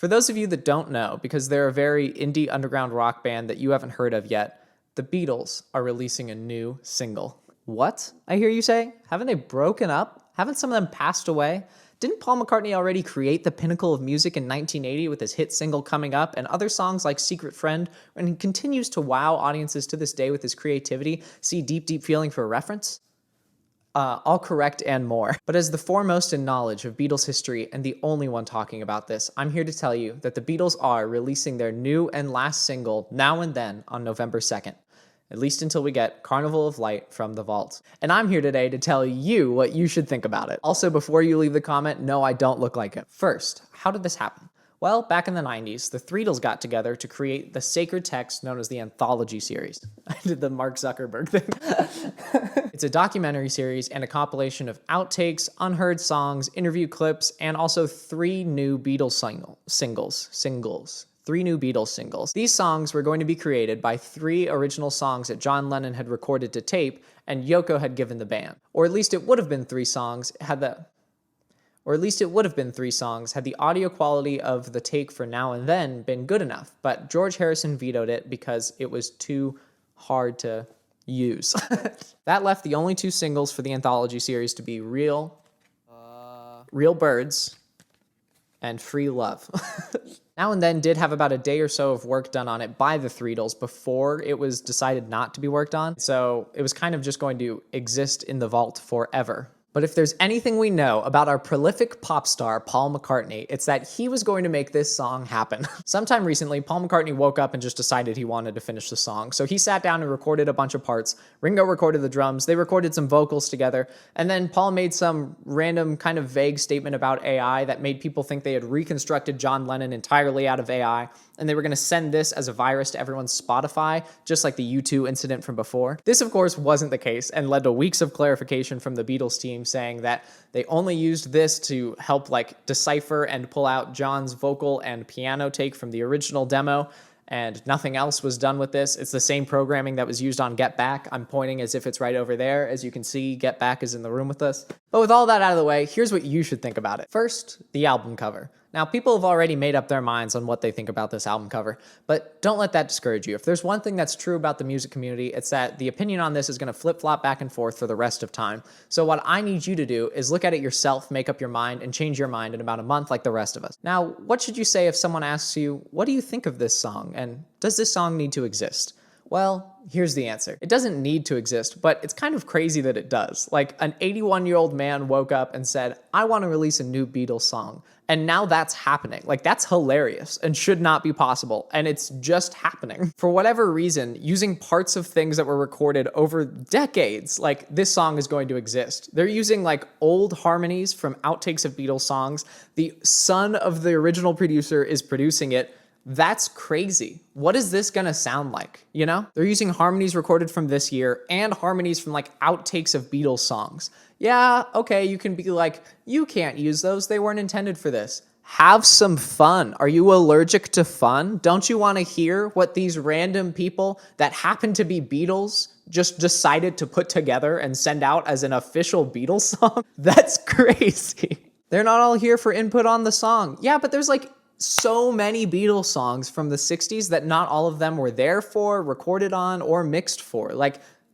For those of you that don't know, because they're a very indie underground rock band that you haven't heard of yet, the Beatles are releasing a new single. What? I hear you say? Haven't they broken up? Haven't some of them passed away? Didn't Paul McCartney already create the pinnacle of music in 1980 with his hit single Coming Up and other songs like Secret Friend, and he continues to wow audiences to this day with his creativity? See Deep Deep Feeling for a reference? All correct and more. But as the foremost in knowledge of Beatles history and the only one talking about this, I'm here to tell you that the Beatles are releasing their new and last single, Now and Then, on November 2nd. At least until we get Carnival of Light from the vault. And I'm here today to tell you what you should think about it. Also, before you leave the comment, no, I don't look like it. First, how did this happen? Well, back in the 90s, the Beatles got together to create the sacred text known as the Anthology series. I did the Mark Zuckerberg thing. It's a documentary series and a compilation of outtakes, unheard songs, interview clips, and also 3 new Beatles singles. 3 new Beatles singles. These songs were going to be created by 3 original songs that John Lennon had recorded to tape and Yoko had given the band. Or at least it would have been 3 songs had the audio quality of the take for Now and Then been good enough, but George Harrison vetoed it because it was too hard to use. That left the only 2 singles for the Anthology series to be Real Birds and Free Love. Now and Then did have about a day or so of work done on it by the Beatles before it was decided not to be worked on, so it was kind of just going to exist in the vault forever. But if there's anything we know about our prolific pop star, Paul McCartney, it's that he was going to make this song happen. Sometime recently, Paul McCartney woke up and just decided he wanted to finish the song. So he sat down and recorded a bunch of parts. Ringo recorded the drums. They recorded some vocals together. And then Paul made some random kind of vague statement about AI that made people think they had reconstructed John Lennon entirely out of AI. And they were going to send this as a virus to everyone's Spotify, just like the U2 incident from before. This, of course, wasn't the case and led to weeks of clarification from the Beatles team saying that they only used this to help decipher and pull out John's vocal and piano take from the original demo, and nothing else was done with this. It's the same programming that was used on Get Back. I'm pointing as if it's right over there. As you can see, Get Back is in the room with us. But with all that out of the way, here's what you should think about it. First, the album cover. Now, people have already made up their minds on what they think about this album cover, but don't let that discourage you. If there's one thing that's true about the music community, it's that the opinion on this is going to flip-flop back and forth for the rest of time. So what I need you to do is look at it yourself, make up your mind, and change your mind in about a month like the rest of us. Now, what should you say if someone asks you, what do you think of this song, and does this song need to exist? Well, here's the answer. It doesn't need to exist, but it's kind of crazy that it does. Like, an 81-year-old man woke up and said, I want to release a new Beatles song. And now that's happening. Like, that's hilarious and should not be possible. And it's just happening. For whatever reason, using parts of things that were recorded over decades, like, this song is going to exist. They're using old harmonies from outtakes of Beatles songs. The son of the original producer is producing it. That's crazy. What is this gonna sound like, you know? They're using harmonies recorded from this year and harmonies from outtakes of Beatles songs. Yeah, okay, you can be like, you can't use those, they weren't intended for this. Have some fun. Are you allergic to fun? Don't you wanna hear what these random people that happen to be Beatles just decided to put together and send out as an official Beatles song? That's crazy. They're not all here for input on the song. Yeah, but there's so many Beatles songs from the 60s that not all of them were there for, recorded on, or mixed for.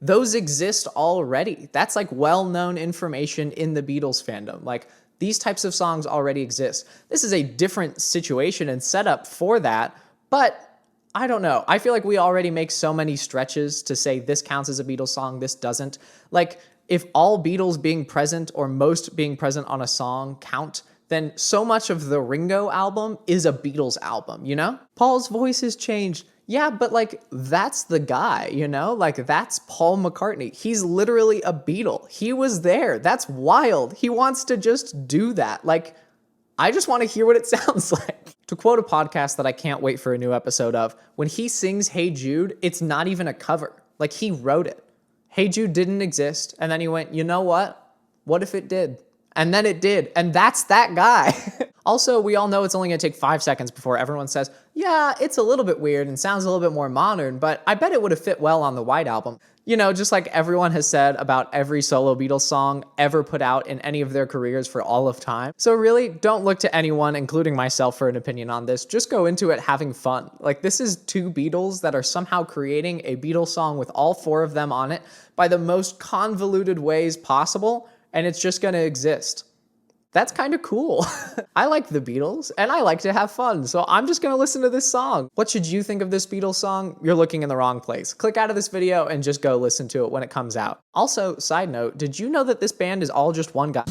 Those exist already. That's well-known information in the Beatles fandom. These types of songs already exist. This is a different situation and setup for that, but I don't know. I feel like we already make so many stretches to say this counts as a Beatles song, this doesn't. If all Beatles being present or most being present on a song count, then so much of the Ringo album is a Beatles album, you know? Paul's voice has changed. Yeah, but that's the guy, you know? That's Paul McCartney. He's literally a Beatle. He was there. That's wild. He wants to just do that. I just want to hear what it sounds like. To quote a podcast that I can't wait for a new episode of, when he sings Hey Jude, it's not even a cover. He wrote it. Hey Jude didn't exist, and then he went, you know what? What if it did? And then it did, and that's that guy. Also, we all know it's only gonna take 5 seconds before everyone says, yeah, it's a little bit weird and sounds a little bit more modern, but I bet it would have fit well on the White Album. You know, just like everyone has said about every solo Beatles song ever put out in any of their careers for all of time. So really, don't look to anyone, including myself, for an opinion on this. Just go into it having fun. Like, this is two Beatles that are somehow creating a Beatles song with all four of them on it by the most convoluted ways possible, and it's just gonna exist. That's kind of cool. I like the Beatles, and I like to have fun, so I'm just gonna listen to this song. What should you think of this Beatles song? You're looking in the wrong place. Click out of this video and just go listen to it when it comes out. Also, side note, did you know that this band is all just one guy?